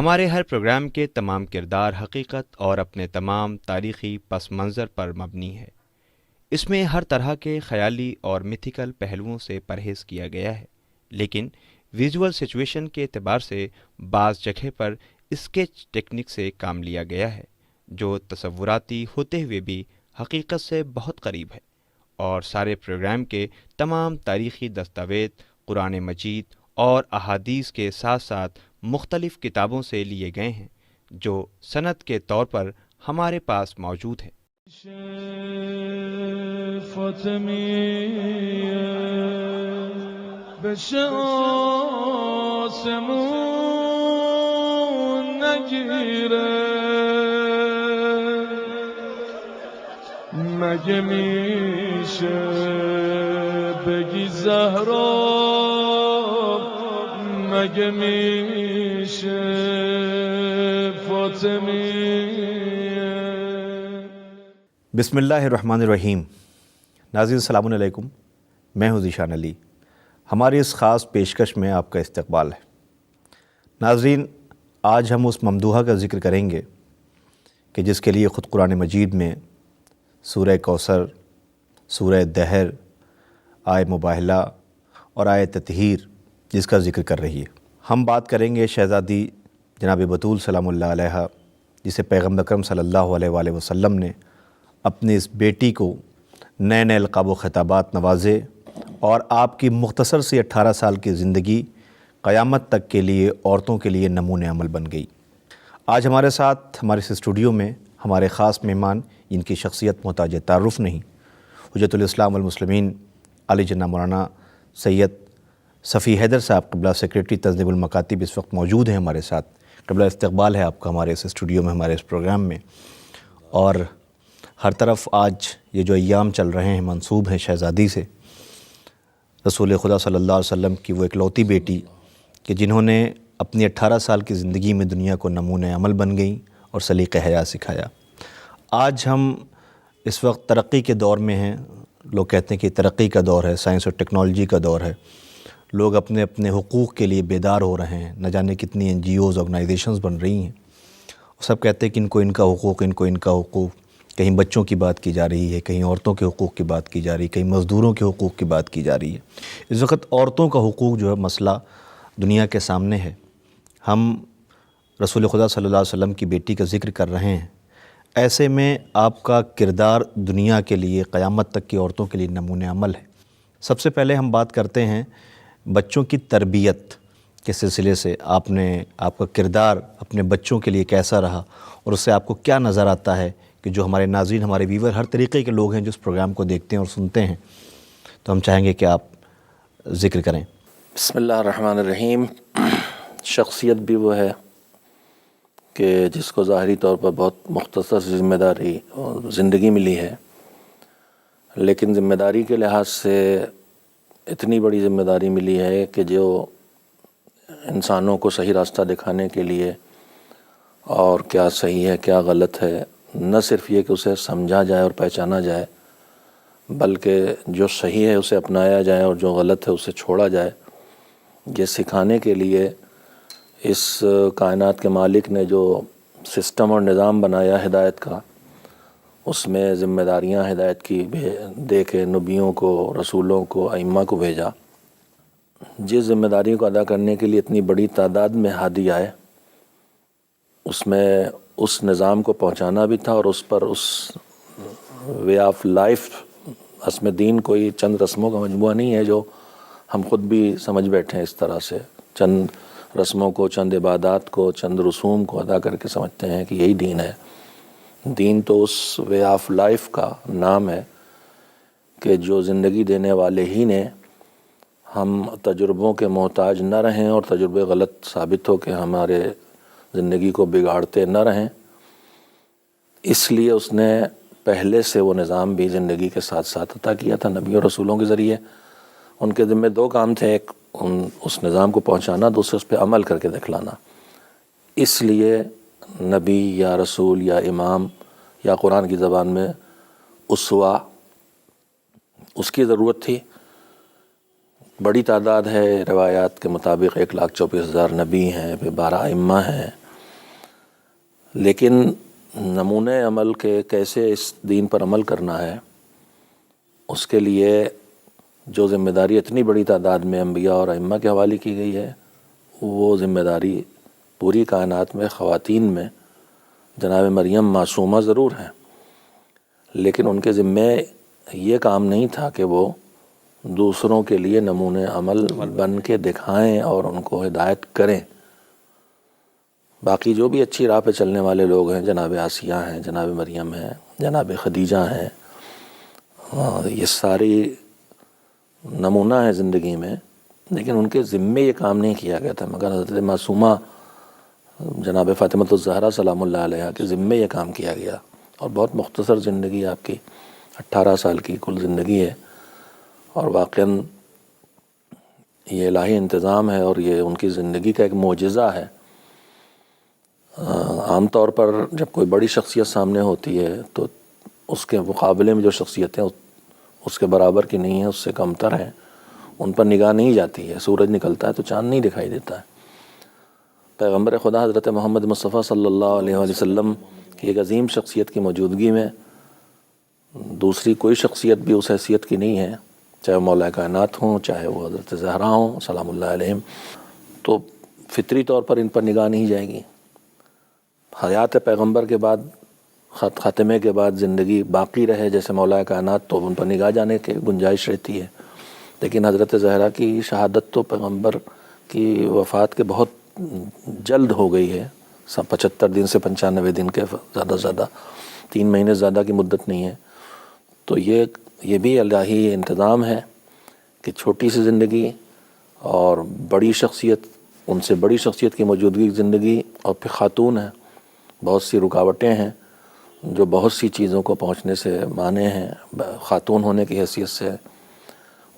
ہمارے ہر پروگرام کے تمام کردار حقیقت اور اپنے تمام تاریخی پس منظر پر مبنی ہے۔ اس میں ہر طرح کے خیالی اور میتھیکل پہلوؤں سے پرہیز کیا گیا ہے، لیکن ویژول سچویشن کے اعتبار سے بعض جگہ پر اسکیچ ٹیکنک سے کام لیا گیا ہے، جو تصوراتی ہوتے ہوئے بھی حقیقت سے بہت قریب ہے۔ اور سارے پروگرام کے تمام تاریخی دستاویز قرآن مجید اور احادیث کے ساتھ ساتھ مختلف کتابوں سے لیے گئے ہیں، جو سند کے طور پر ہمارے پاس موجود ہیں۔ مگه میشه بگی زهرا مگه میشه فاطمیه۔ بسم اللہ الرحمن الرحیم۔ ناظرین السلام علیکم، میں ہوں ذیشان علی۔ ہماری اس خاص پیشکش میں آپ کا استقبال ہے۔ ناظرین، آج ہم اس ممدوحہ کا ذکر کریں گے کہ جس کے لیے خود قرآن مجید میں سورہ کوثر، سورہ دہر، آیہ مباہلہ اور آیہ تطہیر جس کا ذکر کر رہی ہے۔ ہم بات کریں گے شہزادی جناب بطول سلام اللہ علیہا، جسے پیغمبر اکرم صلی اللہ علیہ وآلہ وسلم نے اپنی اس بیٹی کو نئے نئے القاب و خطابات نوازے، اور آپ کی مختصر سی 18 سال کی زندگی قیامت تک کے لیے عورتوں کے لیے نمونۂ عمل بن گئی۔ آج ہمارے ساتھ ہمارے اس اسٹوڈیو میں ہمارے خاص مہمان، ان کی شخصیت محتاج تعارف نہیں، حجت الاسلام والمسلمین علی جناح مولانا سید صفی حیدر صاحب قبلہ سیکریٹری تنظیم المکاتب اس وقت موجود ہیں ہمارے ساتھ۔ قبلہ استقبال ہے آپ کا ہمارے اس اسٹوڈیو میں، ہمارے اس پروگرام میں۔ اور ہر طرف آج یہ جو ایام چل رہے ہیں منسوب ہیں شہزادی سے، رسول خدا صلی اللہ علیہ وسلم کی وہ اکلوتی بیٹی کہ جنہوں نے اپنی 18 سال کی زندگی میں دنیا کو نمونۂ عمل بن گئیں اور سلیقہ حیات سکھایا۔ آج ہم اس وقت ترقی کے دور میں ہیں۔ لوگ کہتے ہیں کہ ترقی کا دور ہے، سائنس اور ٹیکنالوجی کا دور ہے۔ لوگ اپنے اپنے حقوق کے لیے بیدار ہو رہے ہیں، نہ جانے کتنی NGOs آرگنائزیشنز بن رہی ہیں۔ سب کہتے ہیں کہ ان کو ان کا حقوق، ان کو ان کا حقوق۔ کہیں بچوں کی بات کی جا رہی ہے، کہیں عورتوں کے حقوق کی بات کی جا رہی ہے، کہیں مزدوروں کے حقوق کی بات کی جا رہی ہے۔ اس وقت عورتوں کا حقوق جو ہے مسئلہ دنیا کے سامنے ہے۔ ہم رسول خدا صلی اللہ علیہ وسلم کی بیٹی کا ذکر کر رہے ہیں، ایسے میں آپ کا کردار دنیا کے لیے، قیامت تک کی عورتوں کے لیے نمونۂ عمل ہے۔ سب سے پہلے ہم بات کرتے ہیں بچوں کی تربیت کے سلسلے سے۔ آپ کا کردار اپنے بچوں کے لیے کیسا رہا، اور اس سے آپ کو کیا نظر آتا ہے کہ جو ہمارے ناظرین، ہمارے ویور، ہر طریقے کے لوگ ہیں جو اس پروگرام کو دیکھتے ہیں اور سنتے ہیں، تو ہم چاہیں گے کہ آپ ذکر کریں۔ بسم اللہ الرحمن الرحیم۔ شخصیت بھی وہ ہے کہ جس کو ظاہری طور پر بہت مختصر ذمہ داری اور زندگی ملی ہے، لیکن ذمہ داری کے لحاظ سے اتنی بڑی ذمہ داری ملی ہے کہ جو انسانوں کو صحیح راستہ دکھانے کے لیے اور کیا صحیح ہے کیا غلط ہے، نہ صرف یہ کہ اسے سمجھا جائے اور پہچانا جائے، بلکہ جو صحیح ہے اسے اپنایا جائے اور جو غلط ہے اسے چھوڑا جائے، یہ سکھانے کے لیے اس کائنات کے مالک نے جو سسٹم اور نظام بنایا ہدایت کا، اس میں ذمہ داریاں ہدایت کی دے کے نبیوں کو، رسولوں کو، ائمہ کو بھیجا۔ جس ذمہ داری کو ادا کرنے کے لیے اتنی بڑی تعداد میں ہادی آئے، اس میں اس نظام کو پہنچانا بھی تھا، اور اس پر اس وے آف لائف، اس میں دین کوئی چند رسموں کا مجموعہ نہیں ہے جو ہم خود بھی سمجھ بیٹھے ہیں اس طرح سے، چند رسموں کو، چند عبادات کو، چند رسوم کو ادا کر کے سمجھتے ہیں کہ یہی دین ہے۔ دین تو اس وے آف لائف کا نام ہے کہ جو زندگی دینے والے ہی نے ہم تجربوں کے محتاج نہ رہیں اور تجربے غلط ثابت ہو کہ ہمارے زندگی کو بگاڑتے نہ رہیں، اس لیے اس نے پہلے سے وہ نظام بھی زندگی کے ساتھ ساتھ عطا کیا تھا نبی اور رسولوں کے ذریعے۔ ان کے ذمہ دو کام تھے، ایک اس نظام کو پہنچانا، دوسرے اس پہ عمل کر کے دکھلانا۔ اس لیے نبی یا رسول یا امام یا قرآن کی زبان میں اسوہ، اس کی ضرورت تھی۔ بڑی تعداد ہے، روایات کے مطابق 1,24,000 نبی ہیں، پھر 12 ائمہ ہیں، لیکن نمونے عمل کے کیسے اس دین پر عمل کرنا ہے، اس کے لیے جو ذمہ داری اتنی بڑی تعداد میں انبیاء اور ائمہ کے حوالے کی گئی ہے، وہ ذمہ داری پوری کائنات میں خواتین میں جناب مریم معصومہ ضرور ہیں، لیکن ان کے ذمے یہ کام نہیں تھا کہ وہ دوسروں کے لیے نمونے عمل بن کے دکھائیں اور ان کو ہدایت کریں۔ باقی جو بھی اچھی راہ پہ چلنے والے لوگ ہیں، جناب آسیہ ہیں، جناب مریم ہیں، جناب خدیجہ ہیں، یہ ساری نمونہ ہے زندگی میں، لیکن ان کے ذمے یہ کام نہیں کیا گیا تھا، مگر حضرت معصومہ جناب فاطمۃ الزہرا سلام اللہ علیہ کے ذمے یہ کام کیا گیا، اور بہت مختصر زندگی آپ کی، 18 سال کی کل زندگی ہے، اور واقعاً یہ الہی انتظام ہے اور یہ ان کی زندگی کا ایک معجزہ ہے۔ عام طور پر جب کوئی بڑی شخصیت سامنے ہوتی ہے تو اس کے مقابلے میں جو شخصیتیں اس کے برابر کی نہیں ہیں، اس سے کمتر ہیں، ان پر نگاہ نہیں جاتی ہے۔ سورج نکلتا ہے تو چاند نہیں دکھائی دیتا ہے۔ پیغمبر خدا حضرت محمد مصطفیٰ صلی اللہ علیہ وسلم کی ایک عظیم شخصیت کی موجودگی میں دوسری کوئی شخصیت بھی اس حیثیت کی نہیں ہے، چاہے مولا کائنات ہوں، چاہے وہ حضرت زہرا ہوں سلام اللہ علیہم، تو فطری طور پر ان پر نگاہ نہیں جائے گی۔ حیات پیغمبر کے بعد، خاتمے کے بعد زندگی باقی رہے جیسے مولا کائنات، تو ان پر نگاہ جانے کی گنجائش رہتی ہے، لیکن حضرت زہرا کی شہادت تو پیغمبر کی وفات کے بہت جلد ہو گئی ہے، 75 دن سے 95 دن کے، زیادہ سے زیادہ 3 مہینے زیادہ کی مدت نہیں ہے۔ تو یہ بھی الہی انتظام ہے کہ چھوٹی سی زندگی اور بڑی شخصیت، ان سے بڑی شخصیت کی موجودگی زندگی، اور پھر خاتون ہیں، بہت سی رکاوٹیں ہیں جو بہت سی چیزوں کو پہنچنے سے مانے ہیں خاتون ہونے کی حیثیت سے،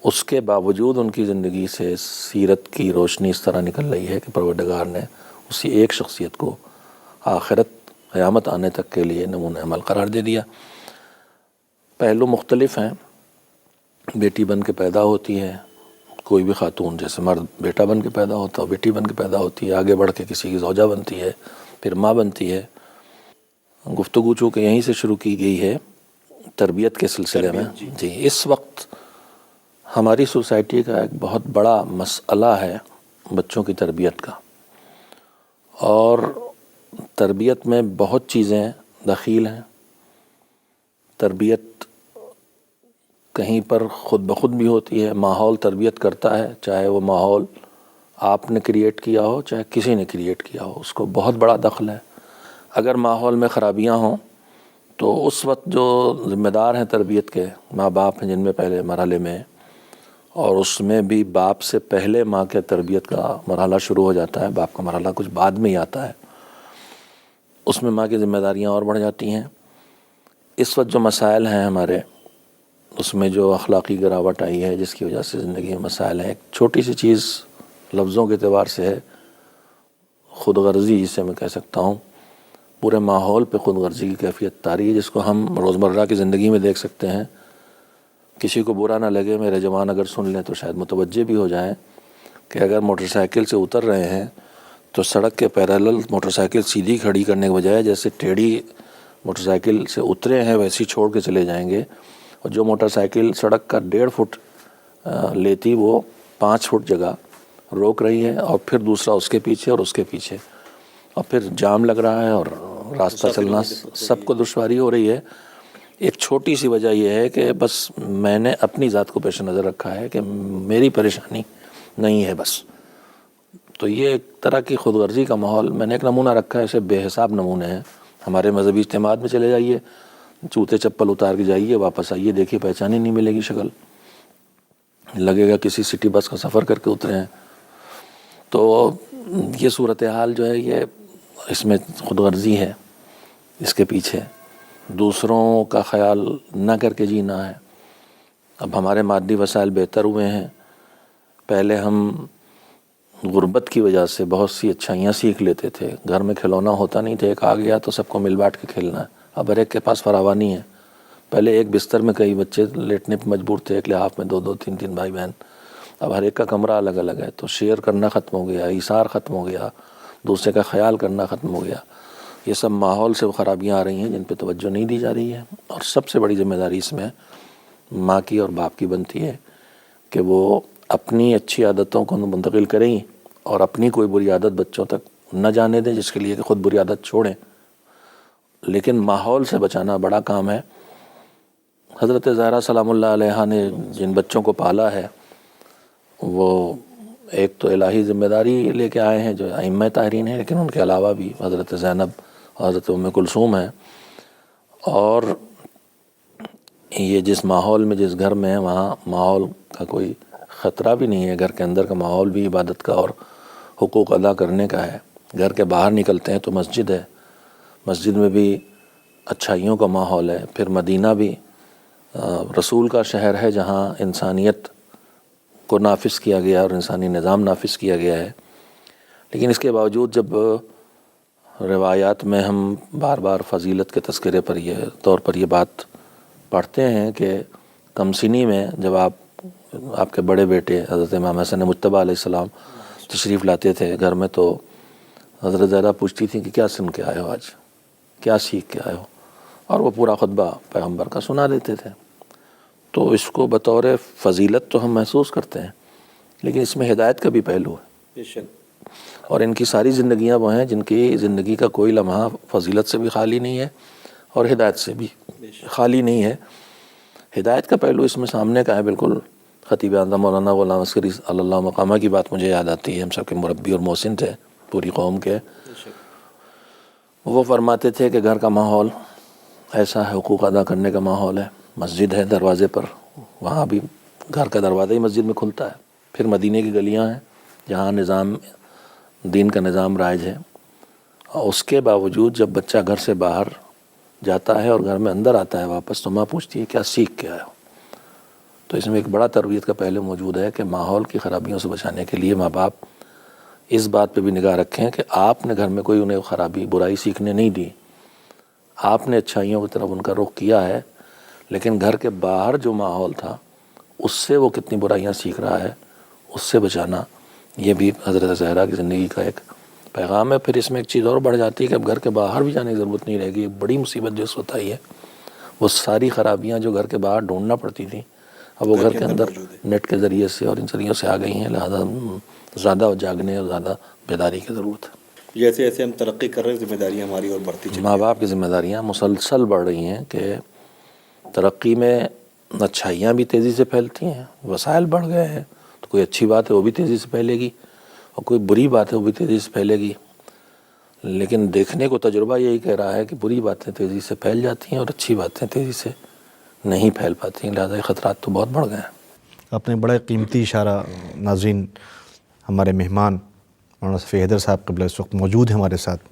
اس کے باوجود ان کی زندگی سے سیرت کی روشنی اس طرح نکل رہی ہے کہ پروردگار نے اسی ایک شخصیت کو آخرت قیامت آنے تک کے لیے نمونہ عمل قرار دے دیا۔ پہلو مختلف ہیں، بیٹی بن کے پیدا ہوتی ہے کوئی بھی خاتون، جیسے مرد بیٹا بن کے پیدا ہوتا ہے، بیٹی بن کے پیدا ہوتی ہے، آگے بڑھ کے کسی کی زوجہ بنتی ہے، پھر ماں بنتی ہے۔ گفتگو چونکہ یہیں سے شروع کی گئی ہے تربیت کے سلسلے میں، جی اس وقت ہماری سوسائٹی کا ایک بہت بڑا مسئلہ ہے بچوں کی تربیت کا، اور تربیت میں بہت چیزیں دخیل ہیں۔ تربیت کہیں پر خود بخود بھی ہوتی ہے، ماحول تربیت کرتا ہے، چاہے وہ ماحول آپ نے کریٹ کیا ہو چاہے کسی نے کریٹ کیا ہو، اس کو بہت بڑا دخل ہے۔ اگر ماحول میں خرابیاں ہوں تو اس وقت جو ذمہ دار ہیں تربیت کے، ماں باپ ہیں جن میں پہلے مرحلے میں، اور اس میں بھی باپ سے پہلے ماں کے تربیت کا مرحلہ شروع ہو جاتا ہے، باپ کا مرحلہ کچھ بعد میں ہی آتا ہے، اس میں ماں کی ذمہ داریاں اور بڑھ جاتی ہیں۔ اس وقت جو مسائل ہیں ہمارے، اس میں جو اخلاقی گراوٹ آئی ہے جس کی وجہ سے زندگی میں مسائل ہیں، ایک چھوٹی سی چیز لفظوں کے اعتبار سے ہے، خود غرضی جسے میں کہہ سکتا ہوں، پورے ماحول پہ خود غرضی کی کیفیت طاری ہے، جس کو ہم روزمرہ کی زندگی میں دیکھ سکتے ہیں۔ کسی کو برا نہ لگے، میرے جوان اگر سن لیں تو شاید متوجہ بھی ہو جائیں کہ اگر موٹر سائیکل سے اتر رہے ہیں تو سڑک کے پیرالل موٹر سائیکل سیدھی کھڑی کرنے کے بجائے جیسے ٹیڑھی موٹر سائیکل سے اترے ہیں ویسی چھوڑ کے چلے جائیں گے، اور جو موٹر سائیکل سڑک کا 1.5 فٹ لیتی وہ 5 فٹ جگہ روک رہی ہے، اور پھر دوسرا اس کے پیچھے اور اس کے پیچھے، اور پھر جام لگ رہا ہے اور راستہ چلنا سب کو دشواری ہو رہی ہے۔ ایک چھوٹی سی وجہ یہ ہے کہ بس میں نے اپنی ذات کو پیش نظر رکھا ہے کہ میری پریشانی نہیں ہے بس۔ تو یہ ایک طرح کی خود غرضی کا ماحول میں نے ایک نمونہ رکھا ہے، ایسے بے حساب نمونے ہیں۔ ہمارے مذہبی اجتماعات میں چلے جائیے، جوتے چپل اتار کے جائیے، واپس آئیے، دیکھیے پہچان ہی نہیں ملے گی شکل، لگے گا کسی سٹی بس کا سفر کر کے اترے ہیں۔ تو یہ صورتحال جو ہے، یہ اس میں خود غرضی ہے، اس کے پیچھے دوسروں کا خیال نہ کر کے جینا ہے۔ اب ہمارے مادی وسائل بہتر ہوئے ہیں، پہلے ہم غربت کی وجہ سے بہت سی اچھائیاں سیکھ لیتے تھے، گھر میں کھلونا ہوتا نہیں تھا، ایک آ گیا تو سب کو مل بانٹ کے کھیلنا ہے۔ اب ہر ایک کے پاس فراوانی ہے، پہلے ایک بستر میں کئی بچے لیٹنے پہ مجبور تھے، ایک لحاف میں 2 3 بھائی بہن، اب ہر ایک کا کمرہ الگ الگ ہے، تو شیئر کرنا ختم ہو گیا، ایثار ختم ہو گیا، دوسرے کا خیال کرنا ختم ہو گیا۔ یہ سب ماحول سے خرابیاں آ رہی ہیں جن پہ توجہ نہیں دی جا رہی ہے، اور سب سے بڑی ذمہ داری اس میں ماں کی اور باپ کی بنتی ہے کہ وہ اپنی اچھی عادتوں کو منتقل کریں اور اپنی کوئی بری عادت بچوں تک نہ جانے دیں، جس کے لیے کہ خود بری عادت چھوڑیں، لیکن ماحول سے بچانا بڑا کام ہے۔ حضرت زہرا سلام اللہ علیہا نے جن بچوں کو پالا ہے وہ ایک تو الہی ذمہ داری لے کے آئے ہیں جو ائمہ طاہرین ہیں، لیکن ان کے علاوہ بھی حضرت زینب اور حضرت ام کلثوم ہیں، اور یہ جس ماحول میں جس گھر میں ہے وہاں ماحول کا کوئی خطرہ بھی نہیں ہے، گھر کے اندر کا ماحول بھی عبادت کا اور حقوق ادا کرنے کا ہے۔ گھر کے باہر نکلتے ہیں تو مسجد ہے، مسجد میں بھی اچھائیوں کا ماحول ہے، پھر مدینہ بھی رسول کا شہر ہے جہاں انسانیت کو نافذ کیا گیا اور انسانی نظام نافذ کیا گیا ہے۔ لیکن اس کے باوجود جب روایات میں ہم بار بار فضیلت کے تذکرے پر یہ طور پر یہ بات پڑھتے ہیں کہ کم سنی میں جب آپ کے بڑے بیٹے حضرت امام حسن مجتبیٰ علیہ السلام تشریف لاتے تھے گھر میں، تو حضرت زہرا پوچھتی تھیں کہ کیا سن کے آئے ہو آج، کیا سیکھ کے آئے ہو، اور وہ پورا خطبہ پیغمبر کا سنا دیتے تھے۔ تو اس کو بطور فضیلت تو ہم محسوس کرتے ہیں، لیکن اس میں ہدایت کا بھی پہلو ہے، اور ان کی ساری زندگیاں وہ ہیں جن کی زندگی کا کوئی لمحہ فضیلت سے بھی خالی نہیں ہے اور ہدایت سے بھی خالی نہیں ہے۔ ہدایت کا پہلو اس میں سامنے کا ہے بالکل۔ خطیب اعظم مولانا غلام عسکری اللہ مقامہ کی بات مجھے یاد آتی ہے، ہم سب کے مربی اور محسن تھے پوری قوم کے۔ وہ فرماتے تھے کہ گھر کا ماحول ایسا ہے، حقوق ادا کرنے کا ماحول ہے، مسجد ہے دروازے پر، وہاں بھی گھر کا دروازہ ہی مسجد میں کھلتا ہے، پھر مدینے کی گلیاں ہیں جہاں نظام دین کا نظام رائج ہے، اور اس کے باوجود جب بچہ گھر سے باہر جاتا ہے اور گھر میں اندر آتا ہے واپس، تو ماں پوچھتی ہے کیا سیکھ کے آیا ہو۔ تو اس میں ایک بڑا تربیت کا پہلو موجود ہے کہ ماحول کی خرابیوں سے بچانے کے لیے ماں باپ اس بات پہ بھی نگاہ رکھیں کہ آپ نے گھر میں کوئی انہیں خرابی برائی سیکھنے نہیں دی، آپ نے اچھائیوں کی طرف ان کا رخ کیا ہے، لیکن گھر کے باہر جو ماحول تھا اس سے وہ کتنی برائیاں سیکھ رہا ہے، اس سے بچانا، یہ بھی حضرت زہرا کی زندگی کا ایک پیغام ہے۔ پھر اس میں ایک چیز اور بڑھ جاتی ہے کہ اب گھر کے باہر بھی جانے کی ضرورت نہیں رہے گی۔ ایک بڑی مصیبت جو اس وقت آئی ہے، وہ ساری خرابیاں جو گھر کے باہر ڈھونڈنا پڑتی تھیں اب وہ گھر کے اندر نیٹ کے ذریعے سے اور ان ذریعوں سے آ گئی ہیں، لہذا زیادہ جاگنے اور زیادہ بیداری کی ضرورت ہے۔ جیسے جیسے ہم ترقی کر رہے ہیں ذمہ داریاں ہماری اور بڑھتی چلی ماں باپ کی ذمہ داریاں مسلسل بڑھ رہی ہیں کہ ترقی میں اچھائیاں بھی تیزی سے پھیلتی ہیں، وسائل بڑھ گئے ہیں، تو کوئی اچھی بات ہے وہ بھی تیزی سے پھیلے گی، اور کوئی بری بات ہے وہ بھی تیزی سے پھیلے گی، لیکن دیکھنے کو تجربہ یہی کہہ رہا ہے کہ بری باتیں تیزی سے پھیل جاتی ہیں اور اچھی باتیں تیزی سے نہیں پھیل پاتی ہیں، لہذا خطرات تو بہت بڑھ گئے ہیں۔ آپ نے بڑا قیمتی اشارہ، ناظرین ہمارے مہمان مولانا صفی حیدر صاحب قبلہ اس وقت موجود ہیں ہمارے ساتھ،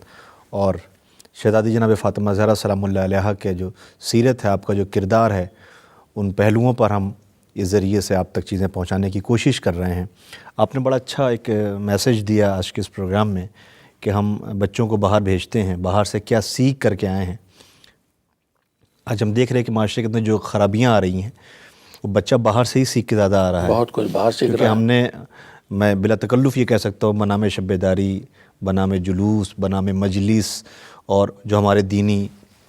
اور شہزادی جناب فاطمہ زہرا سلام اللہ علیہا کے جو سیرت ہے، آپ کا جو کردار ہے، ان پہلوؤں پر ہم اس ذریعے سے آپ تک چیزیں پہنچانے کی کوشش کر رہے ہیں۔ آپ نے بڑا اچھا ایک میسیج دیا آج کے اس پروگرام میں کہ ہم بچوں کو باہر بھیجتے ہیں، باہر سے کیا سیکھ کر کے آئے ہیں۔ آج ہم دیکھ رہے ہیں کہ معاشرے کے اندر جو خرابیاں آ رہی ہیں وہ بچہ باہر سے ہی سیکھ کے زیادہ آ رہا ہے، بہت کچھ باہر سیکھ کیونکہ رہا ہے۔ ہم نے، میں بلا تکلف یہ کہہ سکتا ہوں، بنام شب بیداری، بنام جلوس، بنام مجلس، اور جو ہمارے دینی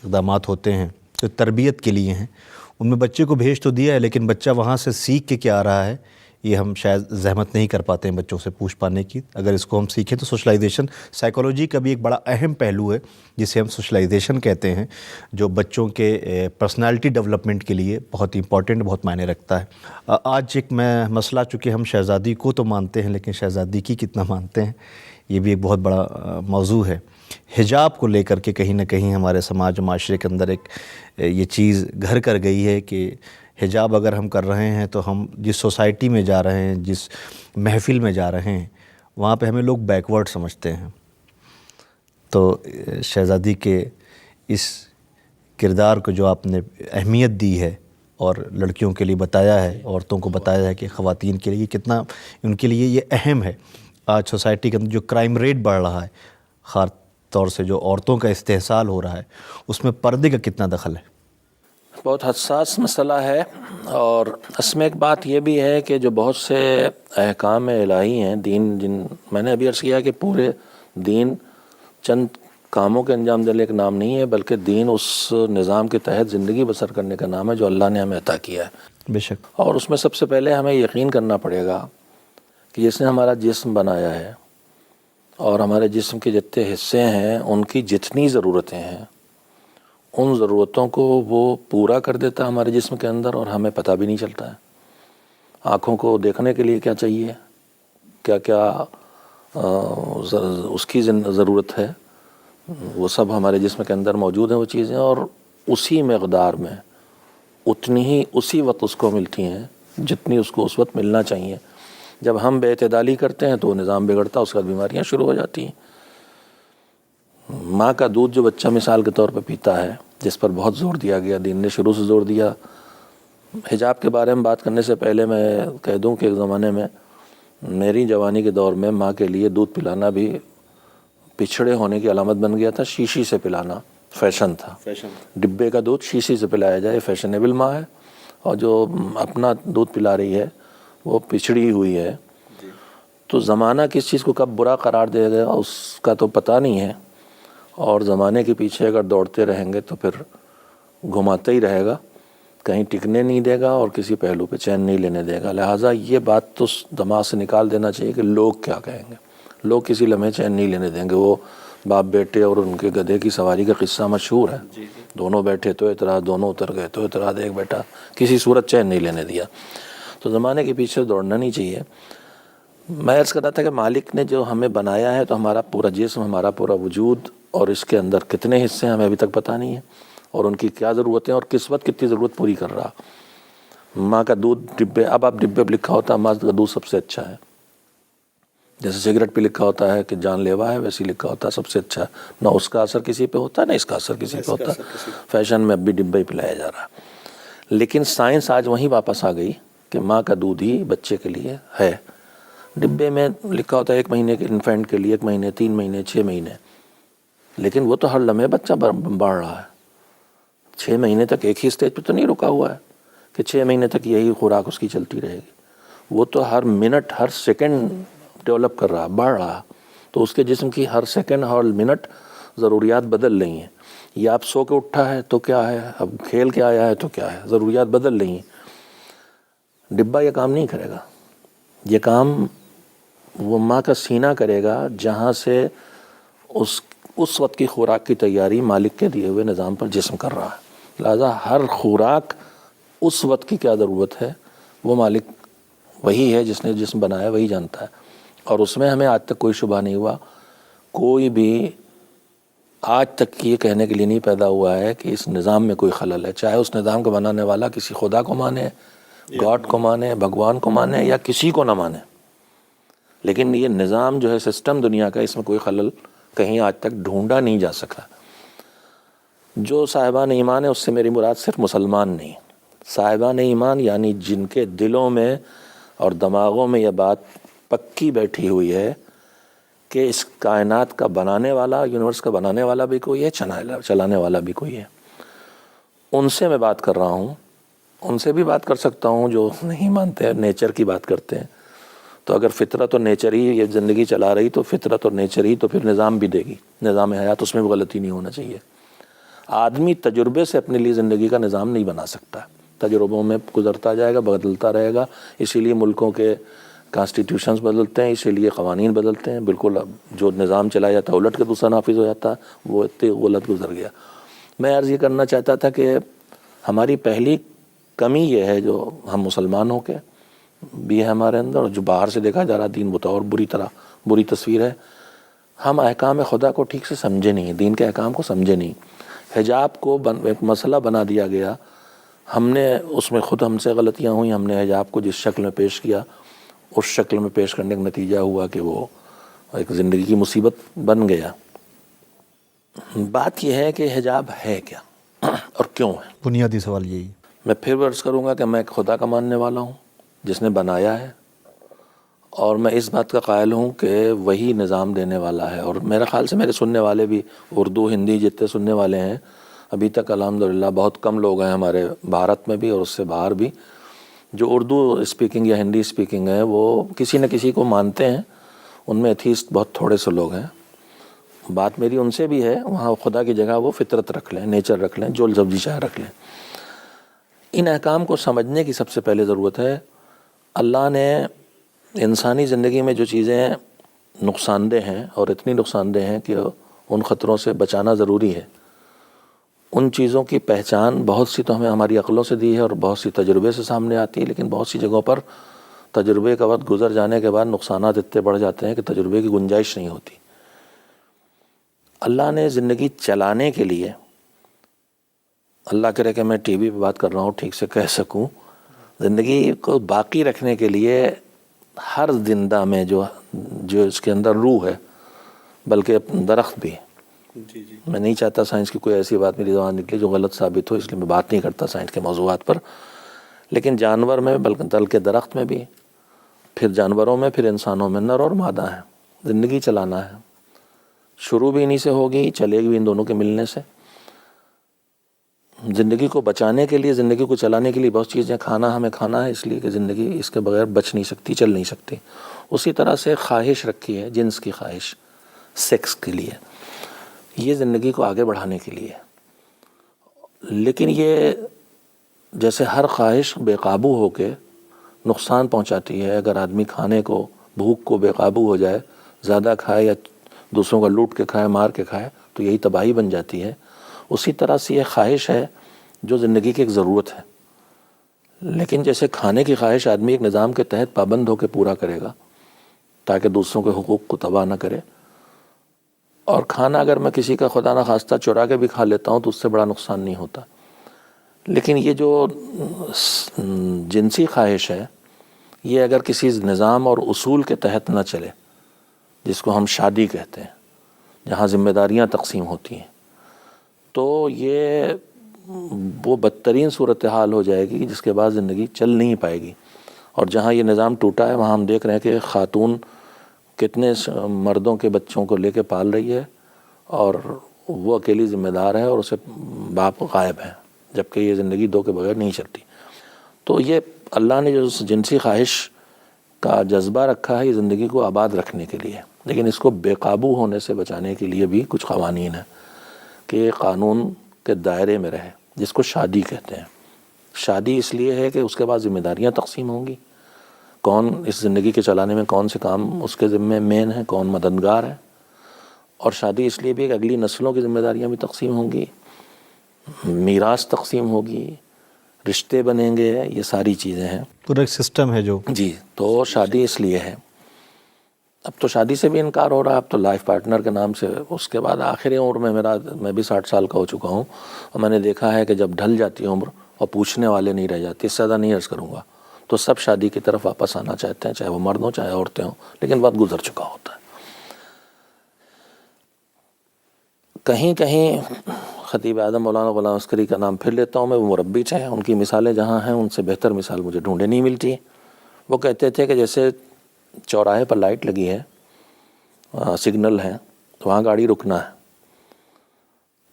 اقدامات ہوتے ہیں جو تربیت کے لیے ہیں، ان میں بچے کو بھیج تو دیا ہے، لیکن بچہ وہاں سے سیکھ کے کیا آ رہا ہے یہ ہم شاید زحمت نہیں کر پاتے ہیں بچوں سے پوچھ پانے کی۔ اگر اس کو ہم سیکھیں تو سوشلائزیشن، سائیکالوجی کا بھی ایک بڑا اہم پہلو ہے جسے ہم سوشلائزیشن کہتے ہیں، جو بچوں کے پرسنالٹی ڈیولپمنٹ کے لیے بہت امپورٹنٹ، بہت معنی رکھتا ہے۔ آج ایک میں مسئلہ، چونکہ ہم شہزادی کو تو مانتے ہیں لیکن شہزادی کی کتنا مانتے ہیں، یہ بھی ایک بہت بڑا موضوع ہے۔ حجاب کو لے کر کے کہیں نہ کہیں ہمارے سماج و معاشرے کے اندر ایک یہ چیز گھر کر گئی ہے کہ حجاب اگر ہم کر رہے ہیں تو ہم جس سوسائٹی میں جا رہے ہیں، جس محفل میں جا رہے ہیں، وہاں پہ ہمیں لوگ بیکورڈ سمجھتے ہیں۔ تو شہزادی کے اس کردار کو جو آپ نے اہمیت دی ہے اور لڑکیوں کے لیے بتایا ہے، عورتوں کو بتایا ہے کہ خواتین کے لیے کتنا ان کے لیے یہ اہم ہے۔ آج سوسائٹی کے اندر جو کرائم ریٹ بڑھ رہا ہے، خاص طور سے جو عورتوں کا استحصال ہو رہا ہے، اس میں پردے کا کتنا دخل ہے؟ بہت حساس مسئلہ ہے، اور اس میں ایک بات یہ بھی ہے کہ جو بہت سے احکام الہی ہیں، دین، جن میں نے ابھی عرض کیا کہ پورے دین چند کاموں کے انجام دینے کا نام نہیں ہے، بلکہ دین اس نظام کے تحت زندگی بسر کرنے کا نام ہے جو اللہ نے ہمیں عطا کیا ہے۔ بے شک۔ اور اس میں سب سے پہلے ہمیں یقین کرنا پڑے گا کہ جس نے ہمارا جسم بنایا ہے اور ہمارے جسم کے جتنے حصے ہیں ان کی جتنی ضرورتیں ہیں ان ضرورتوں کو وہ پورا کر دیتا ہے ہمارے جسم کے اندر، اور ہمیں پتہ بھی نہیں چلتا ہے۔ آنکھوں کو دیکھنے کے لیے کیا چاہیے، کیا کیا اس کی ضرورت ہے، وہ سب ہمارے جسم کے اندر موجود ہیں وہ چیزیں، اور اسی مقدار میں اتنی ہی اسی وقت اس کو ملتی ہیں جتنی اس کو اس وقت ملنا چاہیے۔ جب ہم بے اعتدالی کرتے ہیں تو وہ نظام بگڑتا ہے، اس کے بعد بیماریاں شروع ہو جاتی ہیں۔ ماں کا دودھ جو بچہ مثال کے طور پہ پیتا ہے، جس پر بہت زور دیا گیا، دین نے شروع سے زور دیا۔ حجاب کے بارے میں بات کرنے سے پہلے میں کہہ دوں کہ ایک زمانے میں میری جوانی کے دور میں ماں کے لیے دودھ پلانا بھی پچھڑے ہونے کی علامت بن گیا تھا۔ شیشی سے پلانا فیشن تھا، ڈبے کا دودھ شیشی سے پلایا جائے، فیشنیبل ماں ہے، اور جو اپنا دودھ پلا رہی ہے وہ پچھڑی ہوئی ہے۔ تو زمانہ کس چیز کو کب برا قرار دے گا اس کا تو پتہ نہیں ہے، اور زمانے کے پیچھے اگر دوڑتے رہیں گے تو پھر گھماتا ہی رہے گا، کہیں ٹکنے نہیں دے گا اور کسی پہلو پہ چین نہیں لینے دے گا۔ لہٰذا یہ بات تو دماغ سے نکال دینا چاہیے کہ لوگ کیا کہیں گے۔ لوگ کسی لمحے چین نہیں لینے دیں گے۔ وہ باپ بیٹے اور ان کے گدھے کی سواری کا قصہ مشہور ہے، دونوں بیٹھے تو اعتراض، دونوں اتر گئے تو اعتراض، ایک بیٹا کسی صورت چین نہیں لینے دیا۔ تو زمانے کے پیچھے دوڑنا نہیں چاہیے۔ میں عرض کر رہا تھا کہ مالک نے جو ہمیں بنایا ہے تو ہمارا پورا جسم، ہمارا پورا وجود، اور اس کے اندر کتنے حصے ہیں ہمیں ابھی تک پتہ نہیں ہے، اور ان کی کیا ضرورتیں اور کس وقت کتنی ضرورت پوری کر رہا۔ ماں کا دودھ ڈبے، اب ڈبے پہ لکھا ہوتا ہے ماں کا دودھ سب سے اچھا ہے، جیسے سگریٹ پہ لکھا ہوتا ہے کہ جان لیوا ہے، ویسے لکھا ہوتا ہے سب سے اچھا ہے۔ نہ اس کا اثر کسی پہ ہوتا ہے، نہ اس کا اثر کسی پہ ہوتا ہے۔ فیشن میں اب بھی ڈبے ہی پلایا جا رہا ہے، لیکن سائنس آج وہیں واپس آ گئی کہ ماں کا دودھ ہی بچے کے لیے ہے۔ ڈبے میں لکھا ہوتا ہے 1 مہینے کے انفینٹ کے لیے، 1 مہینے، 3 مہینے، 6 مہینے، لیکن وہ تو ہر لمحے بچہ بڑھ رہا ہے۔ 6 مہینے تک ایک ہی اسٹیج پہ تو نہیں رکا ہوا ہے کہ 6 مہینے تک یہی خوراک اس کی چلتی رہے گی۔ وہ تو ہر منٹ، ہر سیکنڈ ڈیولپ کر رہا، بڑھ رہا، تو اس کے جسم کی ہر سیکنڈ، ہر منٹ ضروریات بدل رہی ہیں۔ یا اب سو کے اٹھا ہے تو کیا ہے، اب کھیل کے آیا ہے تو کیا ہے، ضروریات بدل رہی ہیں۔ ڈبہ یہ کام نہیں کرے گا، یہ کام وہ ماں کا سینہ کرے گا جہاں سے اس وقت کی خوراک کی تیاری مالک کے دیے ہوئے نظام پر جسم کر رہا ہے۔ لہذا ہر خوراک اس وقت کی کیا ضرورت ہے وہ مالک وہی ہے جس نے جسم بنایا، وہی جانتا ہے، اور اس میں ہمیں آج تک کوئی شبہ نہیں ہوا، کوئی بھی آج تک یہ کہنے کے لیے نہیں پیدا ہوا ہے کہ اس نظام میں کوئی خلل ہے، چاہے اس نظام کو بنانے والا کسی خدا کو مانے، گاڈ کو مانے، بھگوان کو مانے، یا کسی کو نہ مانے، لیکن یہ نظام جو ہے، سسٹم دنیا کا، اس میں کوئی خلل کہیں آج تک ڈھونڈا نہیں جا سکا۔ جو صاحبان ایمان ہے اس سے میری مراد صرف مسلمان نہیں، صاحبان ایمان یعنی جن کے دلوں میں اور دماغوں میں یہ بات پکی بیٹھی ہوئی ہے کہ اس کائنات کا بنانے والا، یونیورس کا بنانے والا بھی کوئی ہے، چلانے والا بھی کوئی ہے، ان سے میں بات کر رہا ہوں۔ ان سے بھی بات کر سکتا ہوں جو نہیں مانتے ہیں، نیچر کی بات کرتے ہیں۔ تو اگر فطرت اور نیچر ہی یہ زندگی چلا رہی تو فطرت اور نیچر ہی تو پھر نظام بھی دے گی، نظام حیات، اس میں بھی غلطی نہیں ہونا چاہیے۔ آدمی تجربے سے اپنے لیے زندگی کا نظام نہیں بنا سکتا، تجربوں میں گزرتا جائے گا، بدلتا رہے گا۔ اسی لیے ملکوں کے کانسٹیٹیوشنز بدلتے ہیں، اسی لیے قوانین بدلتے ہیں۔ بالکل اب جو نظام چلایا جاتا ہے الٹ کے دوسرا نافذ ہو جاتا ہے، وہ اتنے غلط گزر گیا۔ میں عرض یہ کرنا چاہتا تھا کہ ہماری پہلی کمی یہ ہے جو ہم مسلمانوں کے بھی ہے ہمارے اندر، اور جو باہر سے دیکھا جا رہا دین بطور بری تصویر ہے، ہم احکام خدا کو ٹھیک سے سمجھے نہیں، دین کے احکام کو سمجھے نہیں۔ حجاب کو ایک مسئلہ بنا دیا گیا، ہم نے اس میں خود ہم سے غلطیاں ہوئیں، ہم نے حجاب کو جس شکل میں پیش کیا، اس شکل میں پیش کرنے کا نتیجہ ہوا کہ وہ ایک زندگی کی مصیبت بن گیا۔ بات یہ ہے کہ حجاب ہے کیا اور کیوں ہے؟ بنیادی سوال یہی۔ میں پھر عرض کروں گا کہ میں ایک خدا کا ماننے والا ہوں جس نے بنایا ہے، اور میں اس بات کا قائل ہوں کہ وہی نظام دینے والا ہے۔ اور میرا خیال سے میرے سننے والے بھی اردو ہندی جتنے سننے والے ہیں ابھی تک الحمدللہ بہت کم لوگ ہیں ہمارے بھارت میں بھی اور اس سے باہر بھی جو اردو اسپیکنگ یا ہندی اسپیکنگ ہے، وہ کسی نہ کسی کو مانتے ہیں۔ ان میں ایتھیسٹ بہت تھوڑے سے لوگ ہیں، بات میری ان سے بھی ہے، وہاں خدا کی جگہ وہ فطرت رکھ لیں، نیچر رکھ لیں، جو سبزی چاہے رکھ لیں۔ ان احکام کو سمجھنے کی سب سے پہلے ضرورت ہے۔ اللہ نے انسانی زندگی میں جو چیزیں نقصان دہ ہیں اور اتنی نقصان دہ ہیں کہ ان خطروں سے بچانا ضروری ہے، ان چیزوں کی پہچان بہت سی تو ہمیں ہماری عقلوں سے دی ہے اور بہت سی تجربے سے سامنے آتی ہے، لیکن بہت سی جگہوں پر تجربے کا وقت گزر جانے کے بعد نقصانات اتنے بڑھ جاتے ہیں کہ تجربے کی گنجائش نہیں ہوتی۔ اللہ نے زندگی چلانے کے لیے، اللہ کرے کہ میں ٹی وی پہ بات کر رہا ہوں ٹھیک سے کہہ سکوں، زندگی کو باقی رکھنے کے لیے ہر زندہ میں جو اس کے اندر روح ہے، بلکہ درخت بھی، میں نہیں چاہتا سائنس کی کوئی ایسی بات میری زبان نکلے جو غلط ثابت ہو، اس لیے میں بات نہیں کرتا سائنس کے موضوعات پر، لیکن جانور میں بلکہ درخت میں بھی، پھر جانوروں میں، پھر انسانوں میں نر اور مادہ ہیں۔ زندگی چلانا ہے، شروع بھی انہی سے ہوگی، چلے گی بھی ان دونوں کے ملنے سے۔ زندگی کو بچانے کے لیے، زندگی کو چلانے کے لیے بہت چیزیں کھانا ہمیں کھانا ہے، اس لیے کہ زندگی اس کے بغیر بچ نہیں سکتی، چل نہیں سکتی۔ اسی طرح سے خواہش رکھی ہے، جنس کی خواہش، سیکس کے لیے، یہ زندگی کو آگے بڑھانے کے لیے۔ لیکن یہ جیسے ہر خواہش بے قابو ہو کے نقصان پہنچاتی ہے، اگر آدمی کھانے کو، بھوک کو بے قابو ہو جائے، زیادہ کھائے یا دوسروں کا لوٹ کے کھائے، مار کے کھائے، تو یہی تباہی بن جاتی ہے۔ اسی طرح سے یہ خواہش ہے جو زندگی کی ایک ضرورت ہے، لیکن جیسے کھانے کی خواہش آدمی ایک نظام کے تحت پابند ہو کے پورا کرے گا تاکہ دوسروں کے حقوق کو تباہ نہ کرے، اور کھانا اگر میں کسی کا خدا نہ خواستہ چرا کے بھی کھا لیتا ہوں تو اس سے بڑا نقصان نہیں ہوتا۔ لیکن یہ جو جنسی خواہش ہے، یہ اگر کسی نظام اور اصول کے تحت نہ چلے، جس کو ہم شادی کہتے ہیں، جہاں ذمہ داریاں تقسیم ہوتی ہیں، تو یہ وہ بدترین صورتحال ہو جائے گی جس کے بعد زندگی چل نہیں پائے گی۔ اور جہاں یہ نظام ٹوٹا ہے، وہاں ہم دیکھ رہے ہیں کہ خاتون کتنے مردوں کے بچوں کو لے کے پال رہی ہے، اور وہ اکیلی ذمہ دار ہے، اور اسے باپ غائب ہے، جبکہ یہ زندگی دو کے بغیر نہیں چلتی۔ تو یہ اللہ نے جو جنسی خواہش کا جذبہ رکھا ہے، یہ زندگی کو آباد رکھنے کے لیے، لیکن اس کو بے قابو ہونے سے بچانے کے لیے بھی کچھ قوانین ہیں کہ قانون کے دائرے میں رہے، جس کو شادی کہتے ہیں۔ شادی اس لیے ہے کہ اس کے بعد ذمہ داریاں تقسیم ہوں گی، کون اس زندگی کے چلانے میں کون سے کام اس کے ذمہ مین ہیں، کون مددگار ہے، اور شادی اس لیے بھی کہ اگلی نسلوں کی ذمہ داریاں بھی تقسیم ہوں گی، میراث تقسیم ہوگی، رشتے بنیں گے، یہ ساری چیزیں ہیں، پورا ایک سسٹم ہے جو جی۔ تو شادی اس لیے ہے۔ اب تو شادی سے بھی انکار ہو رہا ہے، اب تو لائف پارٹنر کے نام سے۔ اس کے بعد آخری عمر میں میں بھی 60 سال کا ہو چکا ہوں، اور میں نے دیکھا ہے کہ جب ڈھل جاتی ہے عمر اور پوچھنے والے نہیں رہ جاتے، اس سے زیادہ نہیں عرض کروں گا، تو سب شادی کی طرف واپس آنا چاہتے ہیں، چاہے وہ مرد ہوں چاہے عورتیں ہوں، لیکن وقت گزر چکا ہوتا ہے۔ کہیں کہیں خطیب اعظم مولانا غلام عسکری کا نام پھر لیتا ہوں میں، وہ مربی ہیں، ان کی مثالیں جہاں ہیں ان سے بہتر مثال مجھے ڈھونڈے نہیں ملتی۔ وہ کہتے تھے کہ جیسے چوراہے پر لائٹ لگی ہے، سگنل ہے، تو وہاں گاڑی رکنا ہے،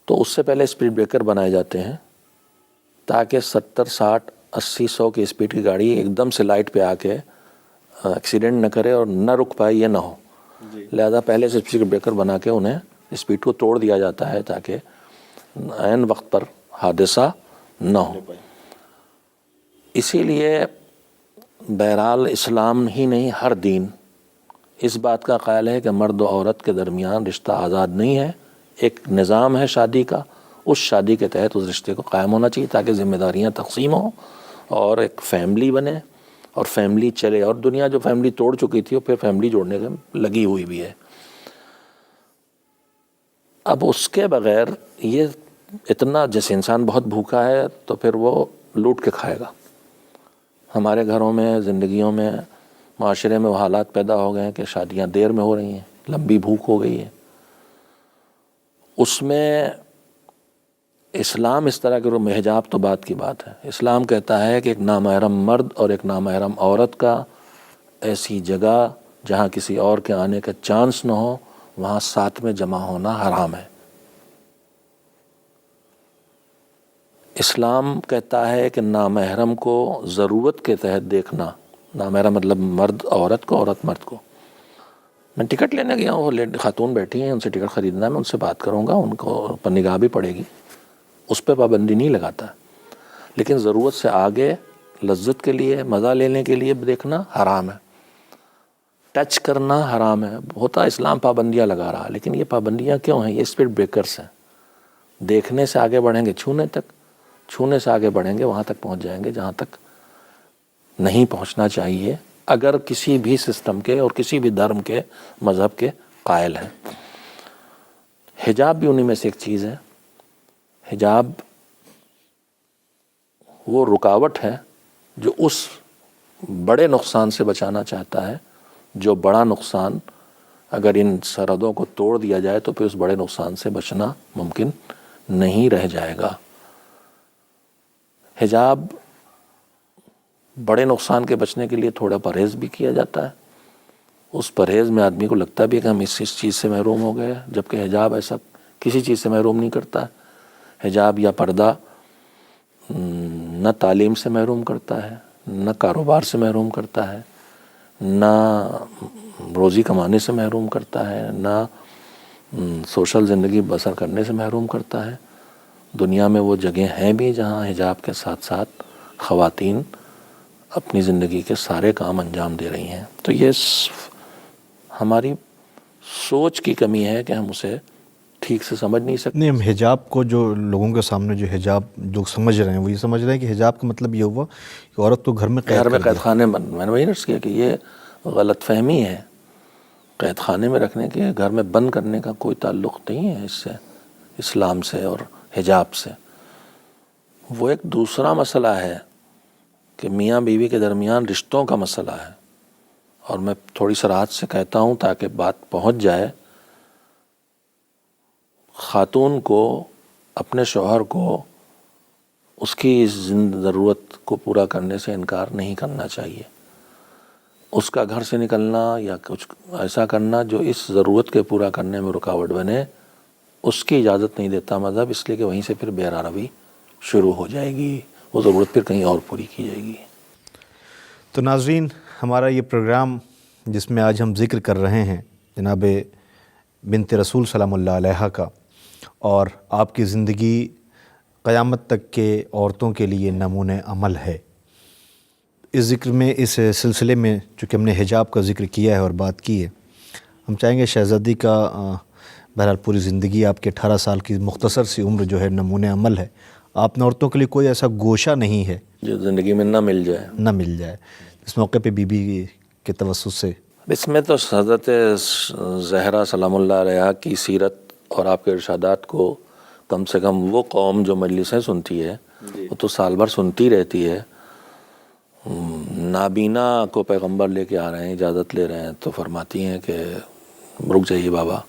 تو اس سے پہلے اسپیڈ بریکر بنائے جاتے ہیں تاکہ 70 60 80 100 کی اسپیڈ کی گاڑی ایک دم سے لائٹ پہ آ کے ایکسیڈنٹ نہ کرے اور نہ رک پائے، یہ نہ ہو۔ لہذا پہلے سے اسپیڈ بریکر بنا کے انہیں اسپیڈ کو توڑ دیا جاتا ہے تاکہ عین وقت پر حادثہ نہ ہو۔ اسی لیے بہرحال اسلام ہی نہیں، ہر دین اس بات کا قائل ہے کہ مرد و عورت کے درمیان رشتہ آزاد نہیں ہے، ایک نظام ہے شادی کا، اس شادی کے تحت اس رشتے کو قائم ہونا چاہیے تاکہ ذمہ داریاں تقسیم ہوں اور ایک فیملی بنے اور فیملی چلے۔ اور دنیا جو فیملی توڑ چکی تھی وہ پھر فیملی جوڑنے میں لگی ہوئی بھی ہے۔ اب اس کے بغیر یہ اتنا، جیسے انسان بہت بھوکا ہے تو پھر وہ لوٹ کے کھائے گا۔ ہمارے گھروں میں، زندگیوں میں، معاشرے میں وہ حالات پیدا ہو گئے ہیں کہ شادیاں دیر میں ہو رہی ہیں، لمبی بھوک ہو گئی ہے۔ اس میں اسلام اس طرح کے حجاب تو بات کی بات ہے، اسلام کہتا ہے کہ ایک نامحرم مرد اور ایک نامحرم عورت کا ایسی جگہ جہاں کسی اور کے آنے کا چانس نہ ہو، وہاں ساتھ میں جمع ہونا حرام ہے۔ اسلام کہتا ہے کہ نامحرم کو ضرورت کے تحت دیکھنا، نامحرم مطلب مرد عورت کو، عورت مرد کو، میں ٹکٹ لینے گیا ہوں، وہ خاتون بیٹھی ہیں، ان سے ٹکٹ خریدنا ہے، میں ان سے بات کروں گا، ان کو پر نگاہ بھی پڑے گی، اس پہ پابندی نہیں لگاتا، لیکن ضرورت سے آگے لذت کے لیے، مزہ لینے کے لیے دیکھنا حرام ہے، ٹچ کرنا حرام ہے. ہوتا اسلام پابندیاں لگا رہا، لیکن یہ پابندیاں کیوں ہیں؟ یہ اسپیڈ بریکرز ہیں. دیکھنے سے آگے بڑھیں گے چھونے تک، چھونے سے آگے بڑھیں گے وہاں تک پہنچ جائیں گے جہاں تک نہیں پہنچنا چاہیے اگر کسی بھی سسٹم کے اور کسی بھی دھرم کے، مذہب کے قائل ہیں. حجاب بھی انہی میں سے ایک چیز ہے. حجاب وہ رکاوٹ ہے جو اس بڑے نقصان سے بچانا چاہتا ہے، جو بڑا نقصان اگر ان سرحدوں کو توڑ دیا جائے تو پھر اس بڑے نقصان سے بچنا ممکن نہیں رہ جائے گا. حجاب بڑے نقصان کے بچنے کے لیے تھوڑا پرہیز بھی کیا جاتا ہے. اس پرہیز میں آدمی کو لگتا بھی ہے کہ ہم اس چیز سے محروم ہو گئے، جبکہ حجاب ایسا کسی چیز سے محروم نہیں کرتا ہے. حجاب یا پردہ نہ تعلیم سے محروم کرتا ہے، نہ کاروبار سے محروم کرتا ہے، نہ روزی کمانے سے محروم کرتا ہے، نہ سوشل زندگی بسر کرنے سے محروم کرتا ہے. دنیا میں وہ جگہیں ہیں بھی جہاں حجاب کے ساتھ ساتھ خواتین اپنی زندگی کے سارے کام انجام دے رہی ہیں. تو یہ ہماری سوچ کی کمی ہے کہ ہم اسے ٹھیک سے سمجھ نہیں سکتے. نہیں، ہم حجاب کو جو لوگوں کے سامنے جو حجاب لوگ سمجھ رہے ہیں وہ یہ سمجھ رہے ہیں کہ حجاب کا مطلب یہ ہوا کہ عورت کو گھر میں قید خانے میں نے وہی عرض کیا کہ یہ غلط فہمی ہے. قید خانے میں رکھنے کے، گھر میں بند کرنے کا کوئی تعلق نہیں ہے اس سے، اسلام سے اور حجاب سے. وہ ایک دوسرا مسئلہ ہے کہ میاں بیوی کے درمیان رشتوں کا مسئلہ ہے. اور میں تھوڑی صراحت سے کہتا ہوں تاکہ بات پہنچ جائے، خاتون کو اپنے شوہر کو اس کی ضرورت کو پورا کرنے سے انکار نہیں کرنا چاہیے. اس کا گھر سے نکلنا یا کچھ ایسا کرنا جو اس ضرورت کے پورا کرنے میں رکاوٹ بنے، اس کی اجازت نہیں دیتا مذہب، اس لیے کہ وہیں سے پھر بے روی شروع ہو جائے گی، وہ ضرورت پھر کہیں اور پوری کی جائے گی. تو ناظرین، ہمارا یہ پروگرام جس میں آج ہم ذکر کر رہے ہیں جناب بنت رسول سلام اللہ علیہ کا، اور آپ کی زندگی قیامت تک کے عورتوں کے لیے نمونۂ عمل ہے. اس ذکر میں، اس سلسلے میں چونکہ ہم نے حجاب کا ذکر کیا ہے اور بات کی ہے، ہم چاہیں گے شہزادی کا بہرحال پوری زندگی، آپ کے 18 سال کی مختصر سی عمر جو ہے نمونۂ عمل ہے. آپ نے عورتوں کے لیے کوئی ایسا گوشہ نہیں ہے جو زندگی میں نہ مل جائے. اس موقع پہ بی بی کے توسط سے اس میں تو حضرت زہرا سلام اللہ علیہ کی سیرت اور آپ کے ارشادات کو کم سے کم وہ قوم جو مجلسیں سنتی ہے وہ تو سال بھر سنتی رہتی ہے. نابینا کو پیغمبر لے کے آ رہے ہیں، اجازت لے رہے ہیں، تو فرماتی ہیں کہ رک جائیے بابا.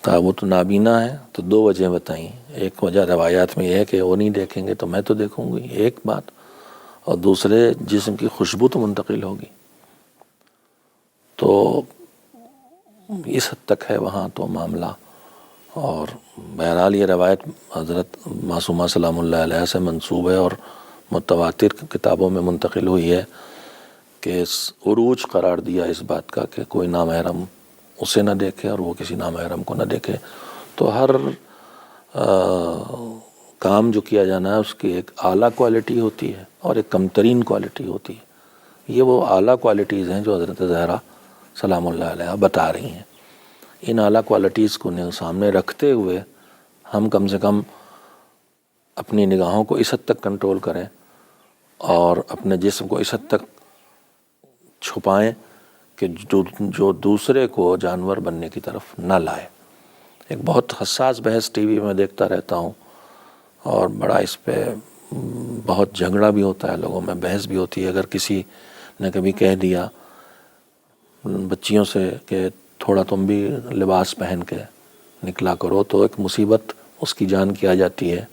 وہ تو نابینا ہے تو 2 وجہ بتائیں. ایک وجہ روایات میں یہ ہے کہ وہ نہیں دیکھیں گے تو میں تو دیکھوں گی، ایک بات، اور دوسرے جسم کی خوشبو تو منتقل ہوگی. تو اس حد تک ہے وہاں تو معاملہ. اور بہرحال یہ روایت حضرت معصومہ سلام اللہ علیہ سے منسوب ہے اور متواتر کتابوں میں منتقل ہوئی ہے کہ عروج قرار دیا اس بات کا کہ کوئی نامحرم اسے نہ دیکھے اور وہ کسی نامحرم کو نہ دیکھے. تو ہر کام جو کیا جانا ہے اس کی ایک اعلیٰ کوالٹی ہوتی ہے اور ایک کم ترین کوالٹی ہوتی ہے. یہ وہ اعلیٰ کوالٹیز ہیں جو حضرت زہرا سلام اللہ علیہ بتا رہی ہیں. ان اعلیٰ کوالٹیز کو سامنے رکھتے ہوئے ہم کم سے کم اپنی نگاہوں کو اس حد تک کنٹرول کریں اور اپنے جسم کو اس حد تک چھپائیں کہ جو دوسرے کو جانور بننے کی طرف نہ لائے. ایک بہت حساس بحث ٹی وی میں دیکھتا رہتا ہوں اور بڑا اس پہ بہت جھگڑا بھی ہوتا ہے، لوگوں میں بحث بھی ہوتی ہے. اگر کسی نے کبھی کہہ دیا بچیوں سے کہ تھوڑا تم بھی لباس پہن کے نکلا کرو تو ایک مصیبت اس کی جان کی آ جاتی ہے.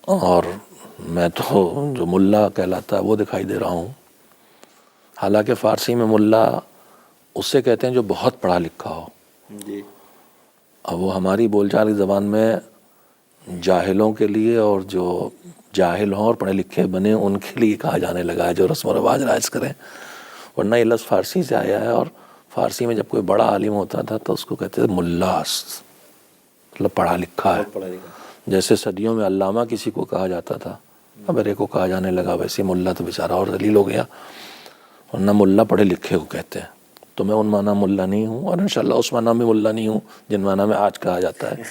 اور میں تو جو ملا کہلاتا ہے وہ دکھائی دے رہا ہوں. حالانکہ فارسی میں ملا اس سے کہتے ہیں جو بہت پڑھا لکھا ہو. اب وہ ہماری بول چال کی زبان میں جاہلوں کے لیے اور جو جاہل ہوں اور پڑھے لکھے بنے ان کے لیے کہا جانے لگا ہے جو رسم و رواج رائج کریں. ورنہ یہ لفظ فارسی سے آیا ہے اور فارسی میں جب کوئی بڑا عالم ہوتا تھا تو اس کو کہتے تھے ملاس، مطلب پڑھا لکھا ہے. جیسے صدیوں میں علامہ کسی کو کہا جاتا تھا، اب ارے کو کہا جانے لگا، ویسے ملا تو بیچارہ اور ذلیل ہو گیا، ورنہ ملا پڑھے لکھے کو کہتے ہیں. تو میں ان معنی ملا نہیں ہوں، اور انشاءاللہ اس معنی میں ملا نہیں ہوں جن معنی میں آج کہا جاتا ہے،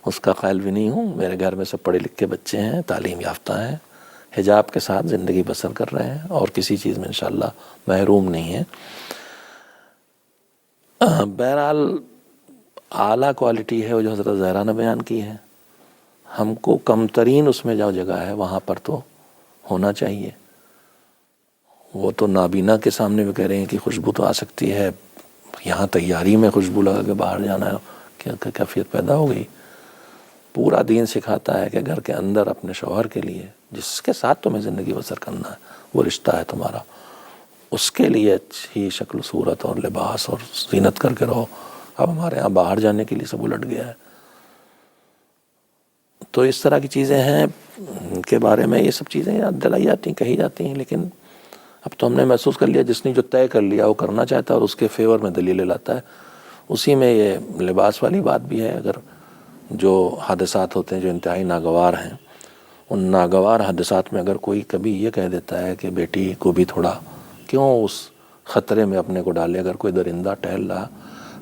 اس کا قائل بھی نہیں ہوں. میرے گھر میں سب پڑھے لکھے بچے ہیں، تعلیم یافتہ ہیں، حجاب کے ساتھ زندگی بسر کر رہے ہیں، اور کسی چیز میں انشاءاللہ محروم نہیں ہیں. بہرحال اعلیٰ کوالٹی ہے وہ جو حضرت زہرا نے بیان کی ہے. ہم کو کم ترین اس میں جو جگہ ہے وہاں پر تو ہونا چاہیے. وہ تو نابینا کے سامنے بھی کہہ رہے ہیں کہ خوشبو تو آ سکتی ہے، یہاں تیاری میں خوشبو لگا کے باہر جانا ہے، کیا کیفیت پیدا ہو گئی. پورا دین سکھاتا ہے کہ گھر کے اندر اپنے شوہر کے لیے جس کے ساتھ تمہیں زندگی بسر کرنا ہے، وہ رشتہ ہے تمہارا، اس کے لیے اچھی شکل صورت اور لباس اور زینت کر کے رہو. اب ہمارے ہاں باہر جانے کے لیے سب الٹ گیا ہے. تو اس طرح کی چیزیں ہیں کے بارے میں یہ سب چیزیں یاد دلائی جاتی ہیں، کہی جاتی ہیں، لیکن اب تو ہم نے محسوس کر لیا جس نے جو طے کر لیا وہ کرنا چاہتا ہے اور اس کے فیور میں دلیلیں لاتا ہے. اسی میں یہ لباس والی بات بھی ہے. اگر جو حادثات ہوتے ہیں جو انتہائی ناگوار ہیں، ان ناگوار حادثات میں اگر کوئی کبھی یہ کہہ دیتا ہے کہ بیٹی کو بھی تھوڑا کیوں اس خطرے میں اپنے کو ڈالے، اگر کوئی درندہ ٹہل رہا،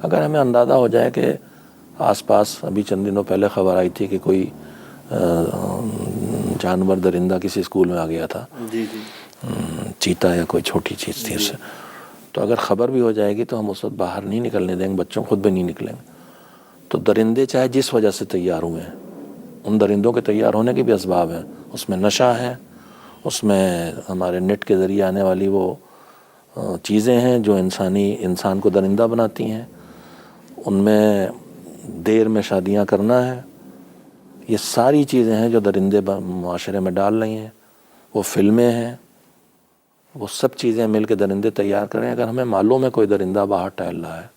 اگر ہمیں اندازہ ہو جائے کہ آس پاس ابھی چند دنوں پہلے خبر آئی تھی کہ کوئی جانور درندہ کسی اسکول میں آ گیا تھا، چیتا یا کوئی چھوٹی چیز تھی اس سے، تو اگر خبر بھی ہو جائے گی تو ہم اس وقت باہر نہیں نکلنے دیں گے، بچوں خود بھی نہیں نکلیں گے. تو درندے چاہے جس وجہ سے تیار ہوئے ہیں، ان درندوں کے تیار ہونے کے بھی اسباب ہیں. اس میں نشہ ہے، اس میں ہمارے نیٹ کے ذریعے آنے والی وہ چیزیں ہیں جو انسان کو درندہ بناتی ہیں. ان میں دیر میں شادیاں کرنا ہے، یہ ساری چیزیں ہیں جو درندے معاشرے میں ڈال رہی ہیں. وہ فلمیں ہیں، وہ سب چیزیں مل کے درندے تیار کریں. اگر ہمیں معلوم ہے کوئی درندہ باہر ٹہل رہا ہے،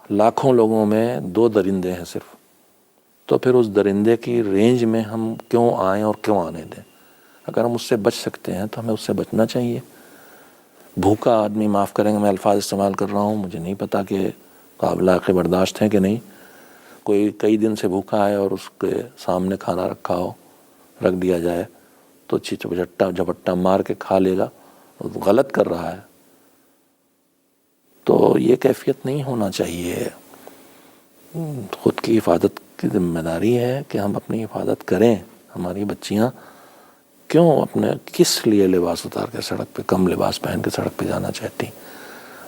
لاکھوں لوگوں میں 2 درندے ہیں صرف، تو پھر اس درندے کی رینج میں ہم کیوں آئیں اور کیوں آنے دیں؟ اگر ہم اس سے بچ سکتے ہیں تو ہمیں اس سے بچنا چاہیے. بھوکا آدمی، معاف کریں گے میں الفاظ استعمال کر رہا ہوں، مجھے نہیں پتا کہ قابل برداشت ہیں کہ نہیں، کوئی کئی دن سے بھوکا ہے اور اس کے سامنے کھانا رکھا ہو، رکھ دیا جائے تو جھپٹا مار کے کھا لے گا، غلط کر رہا ہے. تو یہ کیفیت نہیں ہونا چاہیے. خود کی حفاظت کی ذمہ داری ہے کہ ہم اپنی حفاظت کریں. ہماری بچیاں کیوں اپنے کس لیے لباس اتار کے سڑک پہ، کم لباس پہن کے سڑک پہ جانا چاہتی؟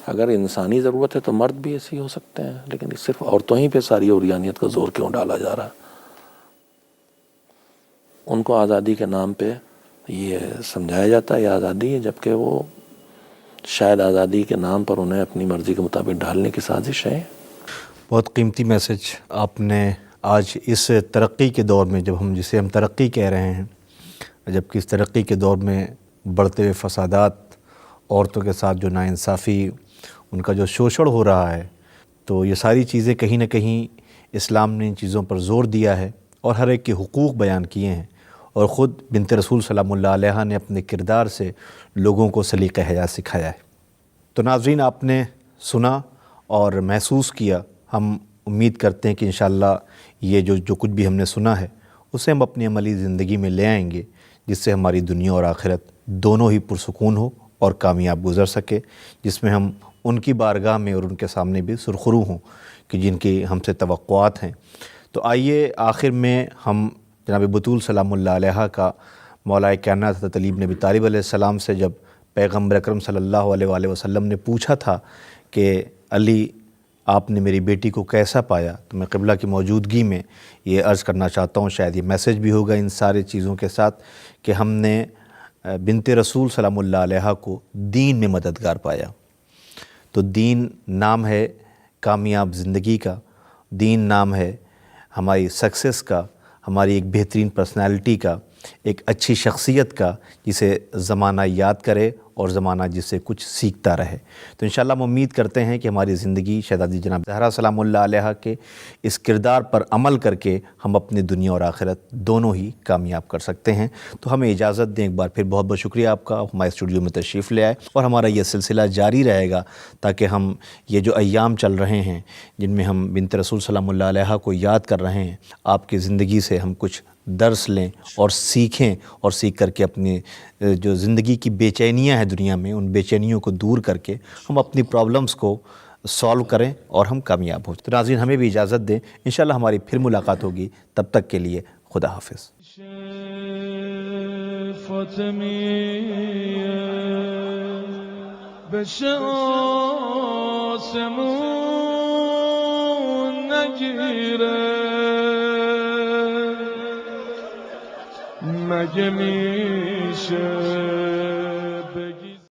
اگر انسانی ضرورت ہے تو مرد بھی ایسے ہی ہو سکتے ہیں، لیکن صرف عورتوں ہی پہ ساری عریانیت کا زور کیوں ڈالا جا رہا ہے؟ ان کو آزادی کے نام پہ یہ سمجھایا جاتا ہے یہ آزادی ہے، جبکہ وہ شاید آزادی کے نام پر انہیں اپنی مرضی کے مطابق ڈالنے کی سازش ہے. بہت قیمتی میسج آپ نے آج اس ترقی کے دور میں، جب جسے ہم ترقی کہہ رہے ہیں، جبکہ اس ترقی کے دور میں بڑھتے ہوئے فسادات، عورتوں کے ساتھ جو ناانصافی، ان کا جو شوشڑ ہو رہا ہے، تو یہ ساری چیزیں کہیں نہ کہیں اسلام نے ان چیزوں پر زور دیا ہے اور ہر ایک کے حقوق بیان کیے ہیں، اور خود بنت رسول سلام اللہ علیہ نے اپنے کردار سے لوگوں کو سلیقہ حیات سکھایا ہے. تو ناظرین، آپ نے سنا اور محسوس کیا. ہم امید کرتے ہیں کہ انشاءاللہ یہ جو کچھ بھی ہم نے سنا ہے اسے ہم اپنی عملی زندگی میں لے آئیں گے، جس سے ہماری دنیا اور آخرت دونوں ہی پرسکون ہو اور کامیاب گزر سکے، جس میں ہم ان کی بارگاہ میں اور ان کے سامنے بھی سرخرو ہوں کہ جن کی ہم سے توقعات ہیں. تو آئیے آخر میں ہم جناب بطول سلام اللہ علیہ کا مولا کائنات حضرت علی بن ابی طالب علیہ السلام سے جب پیغمبر اکرم صلی اللہ علیہ وآلہ وسلم نے پوچھا تھا کہ علی آپ نے میری بیٹی کو کیسا پایا، تو میں قبلہ کی موجودگی میں یہ عرض کرنا چاہتا ہوں، شاید یہ میسج بھی ہوگا ان سارے چیزوں کے ساتھ، کہ ہم نے بنت رسول سلام اللہ علیہ کو دین میں مددگار پایا. تو دین نام ہے کامیاب زندگی کا، دین نام ہے ہماری سکسیس کا، ہماری ایک بہترین پرسنالٹی کا، ایک اچھی شخصیت کا، جسے زمانہ یاد کرے اور زمانہ جس سے کچھ سیکھتا رہے۔ تو انشاءاللہ ہم امید کرتے ہیں کہ ہماری زندگی شہزادی جناب زہرا سلام اللہ علیہ کے اس کردار پر عمل کر کے ہم اپنی دنیا اور آخرت دونوں ہی کامیاب کر سکتے ہیں۔ تو ہمیں اجازت دیں، ایک بار پھر بہت بہت شکریہ آپ کا، ہمارے اسٹوڈیو میں تشریف لے آئے، اور ہمارا یہ سلسلہ جاری رہے گا تاکہ ہم یہ جو ایام چل رہے ہیں جن میں ہم بنت رسول سلام اللہ علیہ کو یاد کر رہے ہیں، آپ کی زندگی سے ہم کچھ درس لیں اور سیکھیں، اور سیکھ کر کے اپنی جو زندگی کی بے چینیاں ہیں دنیا میں، ان بے چینیوں کو دور کر کے ہم اپنی پرابلمز کو سالو کریں اور ہم کامیاب ہوں۔ تو ناظرین ہمیں بھی اجازت دیں، انشاءاللہ ہماری پھر ملاقات ہوگی، تب تک کے لیے خدا حافظ۔ فاطمیه بشه آسمون نگیره مگه میشه